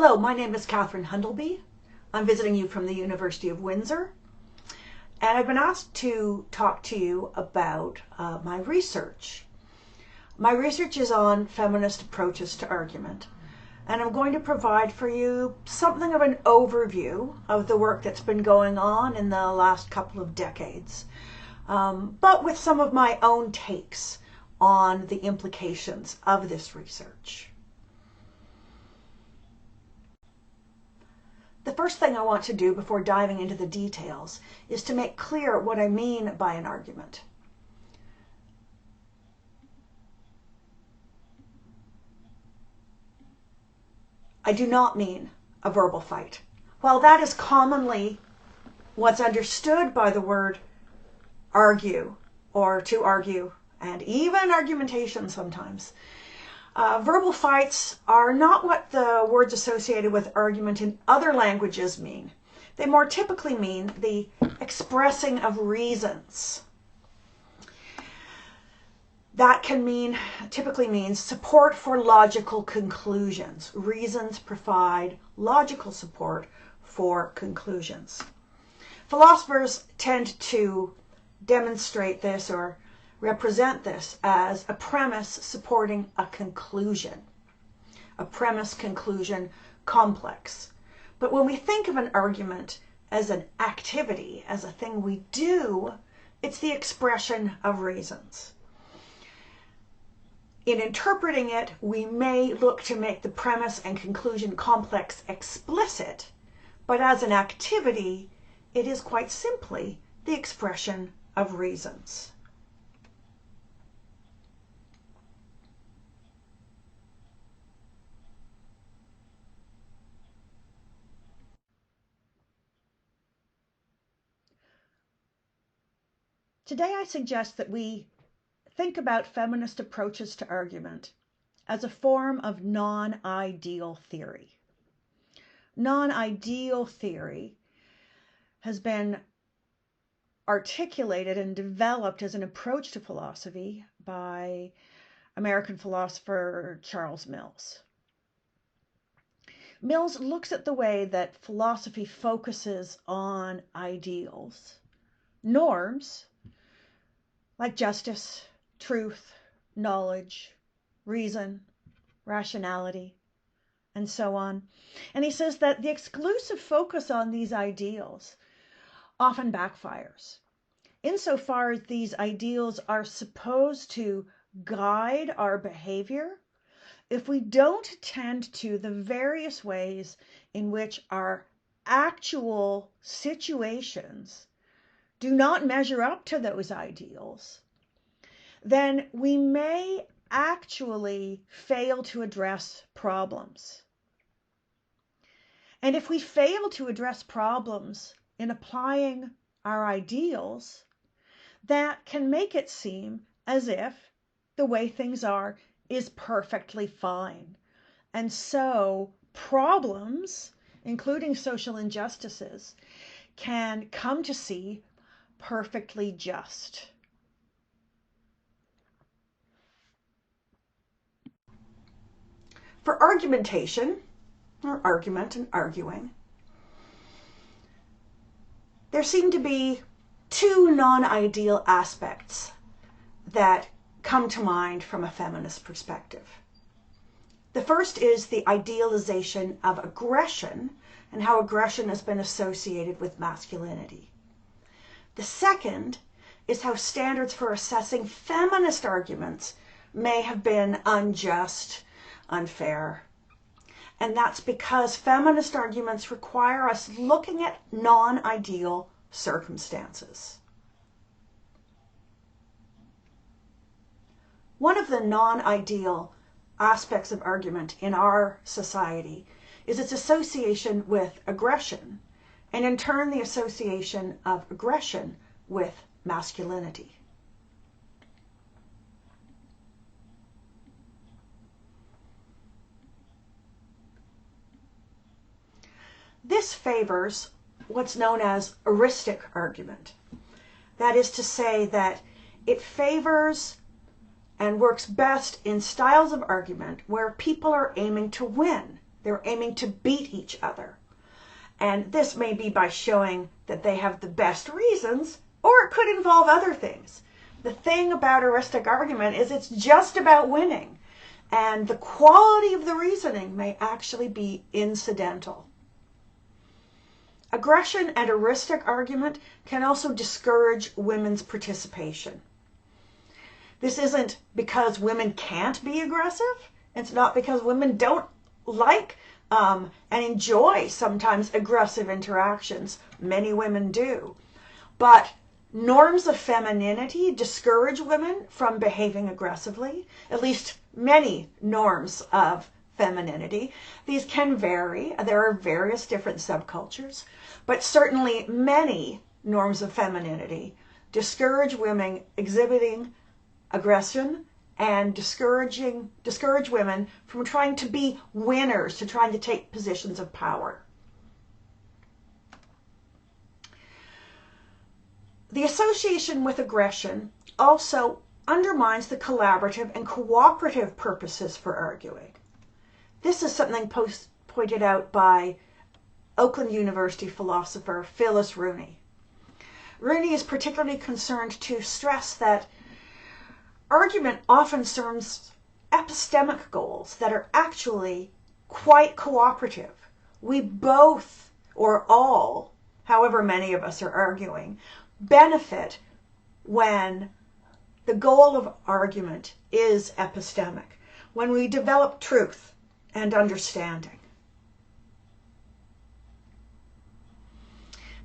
Hello, my name is Catherine Hundleby. I'm visiting you from the University of Windsor, and I've been asked to talk to you about my research. My research is on feminist approaches to argument, and I'm going to provide for you something of an overview of the work that's been going on in the last couple of decades, but with some of my own takes on the implications of this research. The first thing I want to do before diving into the details is to make clear what I mean by an argument. I do not mean a verbal fight. While that is commonly what's understood by the word argue or to argue, and even argumentation sometimes, verbal fights are not what the words associated with argument in other languages mean. They more typically mean the expressing of reasons. That typically means support for logical conclusions. Reasons provide logical support for conclusions. Philosophers tend to demonstrate this or represent this as a premise supporting a conclusion, a premise-conclusion complex. But when we think of an argument as an activity, as a thing we do, it's the expression of reasons. In interpreting it, we may look to make the premise and conclusion complex explicit, but as an activity, it is quite simply the expression of reasons. Today I suggest that we think about feminist approaches to argument as a form of non-ideal theory. Non-ideal theory has been articulated and developed as an approach to philosophy by American philosopher Charles Mills. Mills looks at the way that philosophy focuses on ideals, norms, like justice, truth, knowledge, reason, rationality, and so on. And he says that the exclusive focus on these ideals often backfires. Insofar as these ideals are supposed to guide our behavior, if we don't attend to the various ways in which our actual situations do not measure up to those ideals, then we may actually fail to address problems. And if we fail to address problems in applying our ideals, that can make it seem as if the way things are is perfectly fine. And so problems, including social injustices, can come to seem perfectly just. For argumentation, or argument and arguing, there seem to be two non-ideal aspects that come to mind from a feminist perspective. The first is the idealization of aggression and how aggression has been associated with masculinity. The second is how standards for assessing feminist arguments may have been unjust, unfair. And that's because feminist arguments require us looking at non-ideal circumstances. One of the non-ideal aspects of argument in our society is its association with aggression, and in turn the association of aggression with masculinity. This favors what's known as heuristic argument. That is to say that it favors and works best in styles of argument where people are aiming to win They're aiming to beat each other. And this may be by showing that they have the best reasons, or it could involve other things. The thing about heuristic argument is it's just about winning, and the quality of the reasoning may actually be incidental. Aggression and heuristic argument can also discourage women's participation. This isn't because women can't be aggressive. It's not because women don't like and enjoy sometimes aggressive interactions. Many women do. But norms of femininity discourage women from behaving aggressively, at least many norms of femininity. These can vary. There are various different subcultures, but certainly many norms of femininity discourage women exhibiting aggression and discourage women from trying to be winners, to trying to take positions of power. The association with aggression also undermines the collaborative and cooperative purposes for arguing. This is something pointed out by Oakland University philosopher Phyllis Rooney. Rooney is particularly concerned to stress that argument often serves epistemic goals that are actually quite cooperative. We both, or all, however many of us are arguing, benefit when the goal of argument is epistemic, when we develop truth and understanding.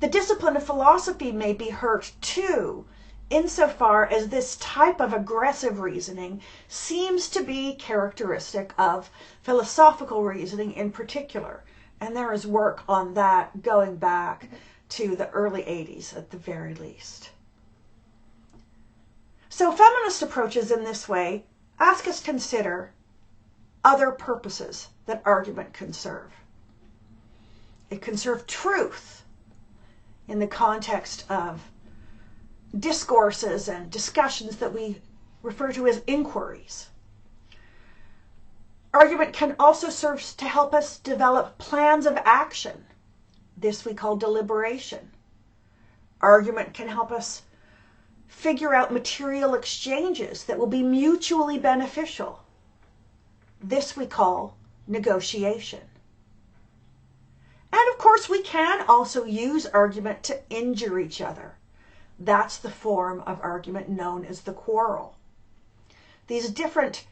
The discipline of philosophy may be hurt too, insofar as this type of aggressive reasoning seems to be characteristic of philosophical reasoning in particular. And there is work on that going back to the early 80s at the very least. So feminist approaches in this way ask us to consider other purposes that argument can serve. It can serve truth in the context of discourses and discussions that we refer to as inquiries. Argument can also serve to help us develop plans of action. This we call deliberation. Argument can help us figure out material exchanges that will be mutually beneficial. This we call negotiation. And of course, we can also use argument to injure each other. That's the form of argument known as the quarrel. These different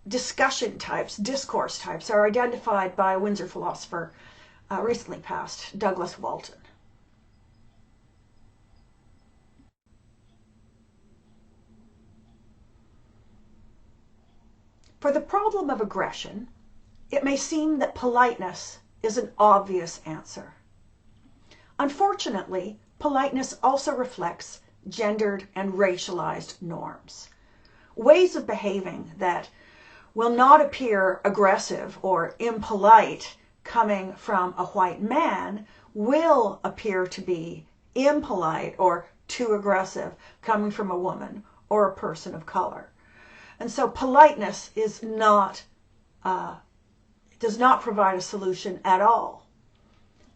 discussion types, discourse types, are identified by a Windsor philosopher recently passed, Douglas Walton. For the problem of aggression, it may seem that politeness is an obvious answer. Unfortunately, politeness also reflects gendered and racialized norms, ways of behaving that will not appear aggressive or impolite coming from a white man will appear to be impolite or too aggressive coming from a woman or a person of color. And so politeness is not does not provide a solution at all.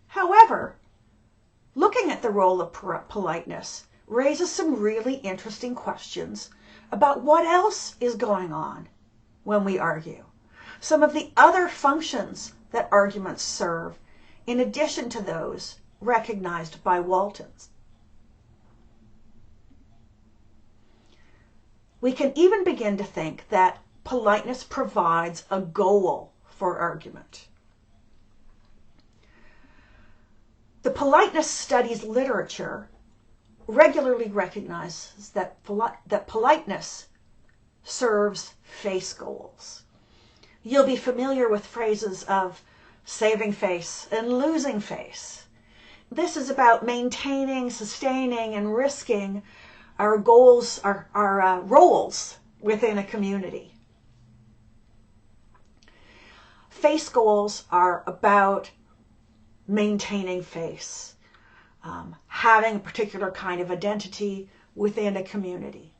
However, looking at the role of politeness raises some really interesting questions about what else is going on when we argue. Some of the other functions that arguments serve in addition to those recognized by Walton. We can even begin to think that politeness provides a goal for argument. The politeness studies literature regularly recognizes that politeness serves face goals. You'll be familiar with phrases of saving face and losing face. This is about maintaining, sustaining, and risking our goals, our roles within a community. Face goals are about maintaining face, having a particular kind of identity within a community.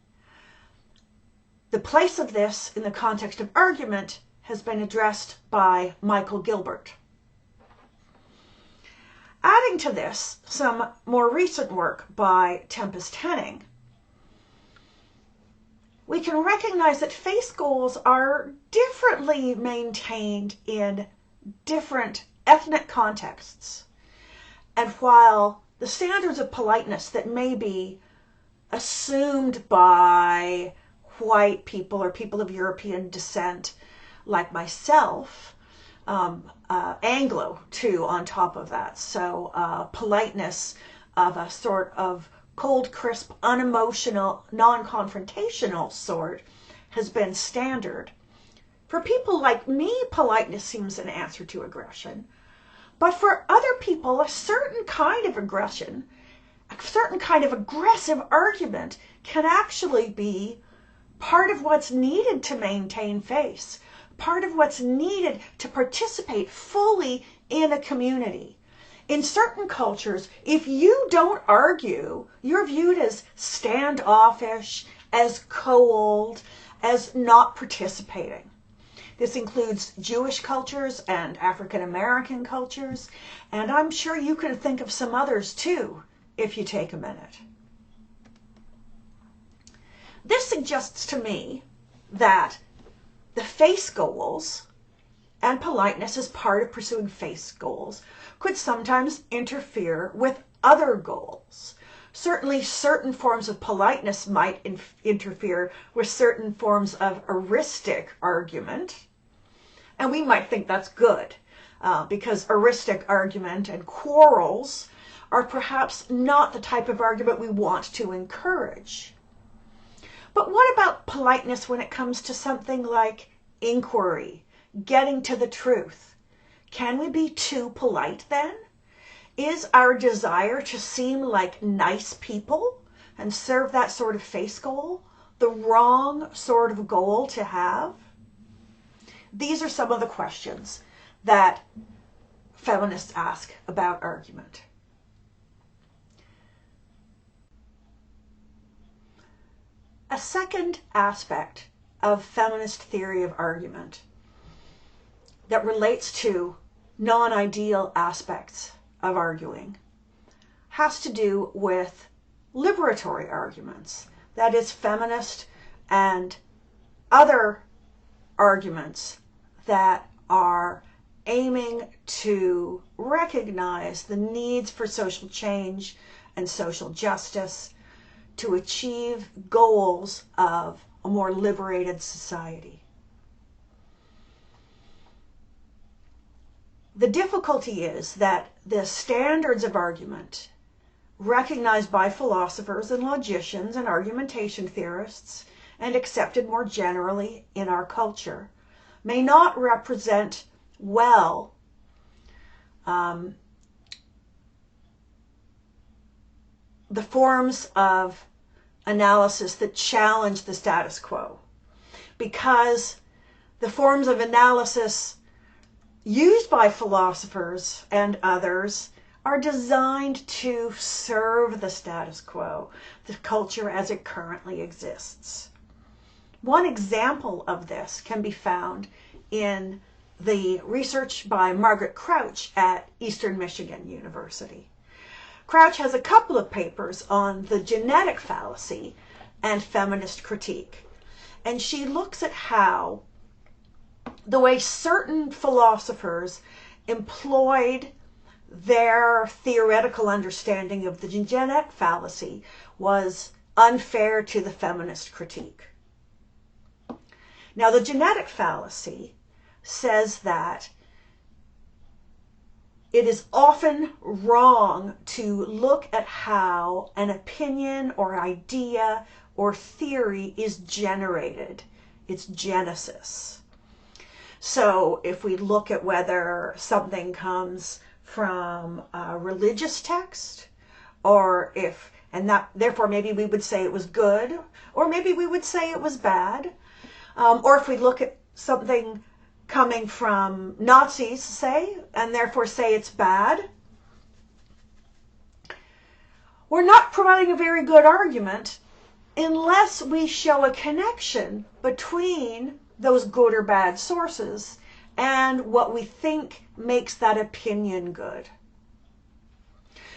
The place of this in the context of argument has been addressed by Michael Gilbert. Adding to this, some more recent work by Tempest Henning, we can recognize that face goals are differently maintained in different ethnic contexts. And while the standards of politeness that may be assumed by white people or people of European descent like myself, Anglo too on top of that, so politeness of a sort of cold, crisp, unemotional, non-confrontational sort has been standard. For people like me, politeness seems an answer to aggression. But for other people, a certain kind of aggression, a certain kind of aggressive argument can actually be part of what's needed to maintain face, part of what's needed to participate fully in a community. In certain cultures, if you don't argue, you're viewed as standoffish, as cold, as not participating. This includes Jewish cultures and African American cultures, and I'm sure you can think of some others too, if you take a minute. This suggests to me that the face goals and politeness as part of pursuing face goals could sometimes interfere with other goals. Certainly certain forms of politeness might interfere with certain forms of heuristic argument, and we might think that's good because heuristic argument and quarrels are perhaps not the type of argument we want to encourage. But what about politeness when it comes to something like inquiry, getting to the truth? Can we be too polite then? Is our desire to seem like nice people and serve that sort of face goal the wrong sort of goal to have? These are some of the questions that feminists ask about argument. A second aspect of feminist theory of argument that relates to non-ideal aspects of arguing has to do with liberatory arguments. That is, feminist and other arguments that are aiming to recognize the needs for social change and social justice to achieve goals of a more liberated society. The difficulty is that the standards of argument recognized by philosophers and logicians and argumentation theorists and accepted more generally in our culture may not represent well the forms of analysis that challenge the status quo, because the forms of analysis used by philosophers and others are designed to serve the status quo, the culture as it currently exists. One example of this can be found in the research by Margaret Crouch at Eastern Michigan University. Crouch has a couple of papers on the genetic fallacy and feminist critique, and she looks at how the way certain philosophers employed their theoretical understanding of the genetic fallacy was unfair to the feminist critique. Now, the genetic fallacy says that it is often wrong to look at how an opinion or idea or theory is generated, its genesis. So if we look at whether something comes from a religious text, or if, and that therefore maybe we would say it was good, or maybe we would say it was bad, or if we look at something coming from Nazis, say, and therefore say it's bad, we're not providing a very good argument unless we show a connection between those good or bad sources and what we think makes that opinion good.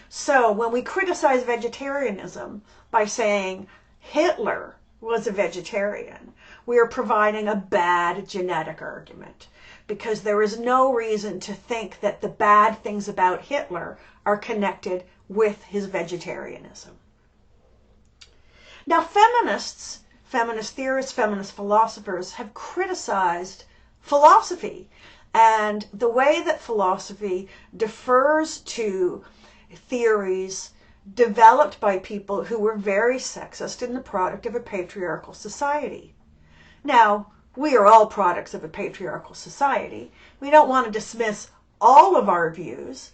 So when we criticize vegetarianism by saying Hitler was a vegetarian, we are providing a bad genetic argument, because there is no reason to think that the bad things about Hitler are connected with his vegetarianism. Now, feminists, feminist theorists, feminist philosophers have criticized philosophy and the way that philosophy defers to theories developed by people who were very sexist and the product of a patriarchal society. Now, we are all products of a patriarchal society. We don't want to dismiss all of our views,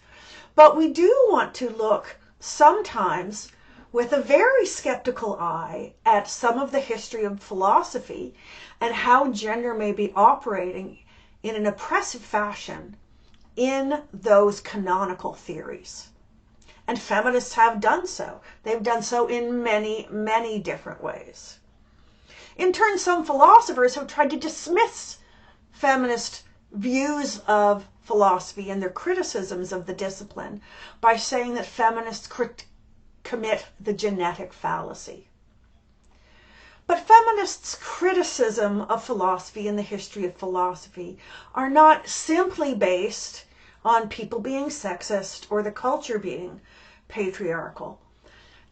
but we do want to look sometimes with a very skeptical eye at some of the history of philosophy and how gender may be operating in an oppressive fashion in those canonical theories. And feminists have done so. They've done so in many, many different ways. In turn, some philosophers have tried to dismiss feminist views of philosophy and their criticisms of the discipline by saying that feminists commit the genetic fallacy. But feminists' criticism of philosophy and the history of philosophy are not simply based on people being sexist or the culture being patriarchal.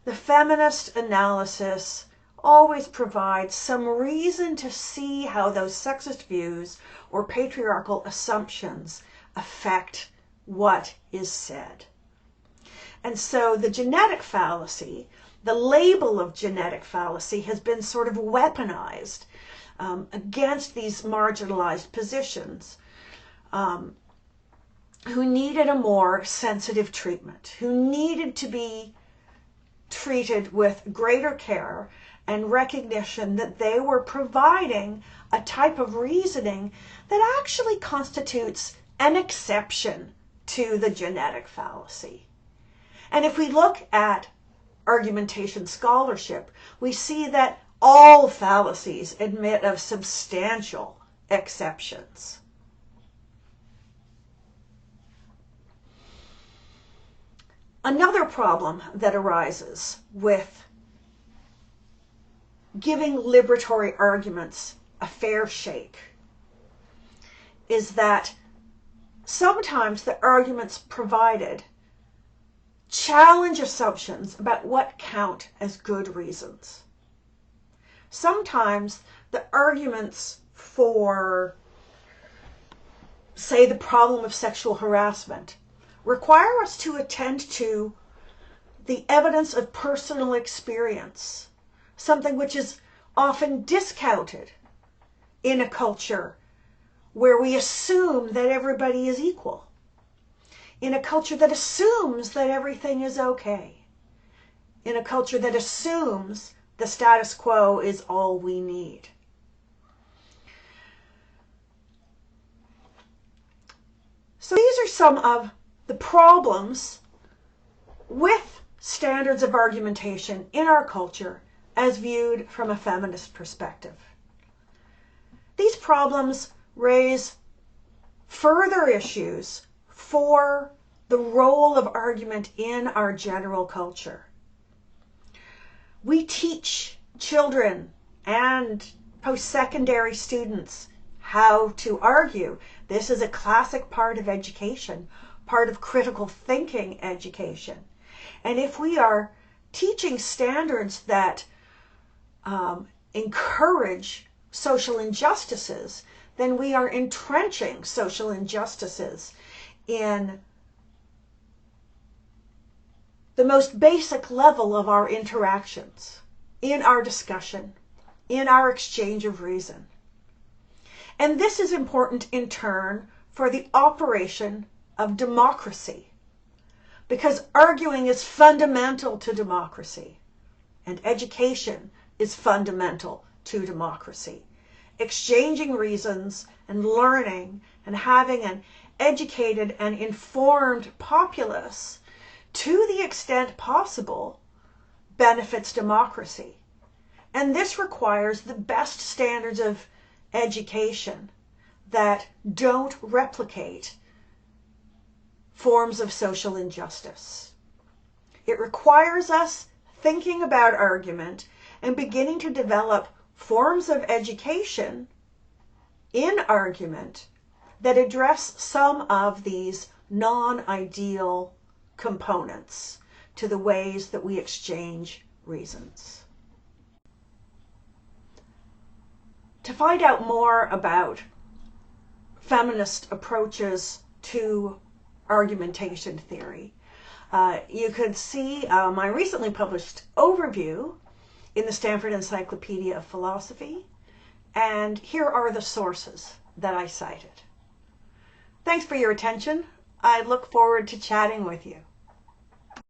The feminist analysis always provides some reason to see how those sexist views or patriarchal assumptions affect what is said. And so the genetic fallacy, the label of genetic fallacy, has been sort of weaponized against these marginalized positions who needed a more sensitive treatment, who needed to be treated with greater care and recognition that they were providing a type of reasoning that actually constitutes an exception to the genetic fallacy. And if we look at argumentation scholarship, we see that all fallacies admit of substantial exceptions. Another problem that arises with giving liberatory arguments a fair shake is that sometimes the arguments provided challenge assumptions about what count as good reasons. Sometimes the arguments for, say, the problem of sexual harassment require us to attend to the evidence of personal experience, something which is often discounted in a culture where we assume that everybody is equal, in a culture that assumes that everything is okay, in a culture that assumes the status quo is all we need. So these are some of the problems with standards of argumentation in our culture as viewed from a feminist perspective. These problems raise further issues for the role of argument in our general culture. We teach children and post-secondary students how to argue. This is a classic part of education, part of critical thinking education. And if we are teaching standards that encourage social injustices, then we are entrenching social injustices in the most basic level of our interactions, in our discussion, in our exchange of reason. And this is important in turn for the operation of democracy, because arguing is fundamental to democracy, and education is fundamental to democracy. Exchanging reasons and learning and having an educated and informed populace, to the extent possible, benefits democracy. And this requires the best standards of education that don't replicate forms of social injustice. It requires us thinking about argument and beginning to develop forms of education in argument that address some of these non-ideal components to the ways that we exchange reasons. To find out more about feminist approaches to argumentation theory, you could see my recently published overview in the Stanford Encyclopedia of Philosophy, and here are the sources that I cited. Thanks for your attention. I look forward to chatting with you.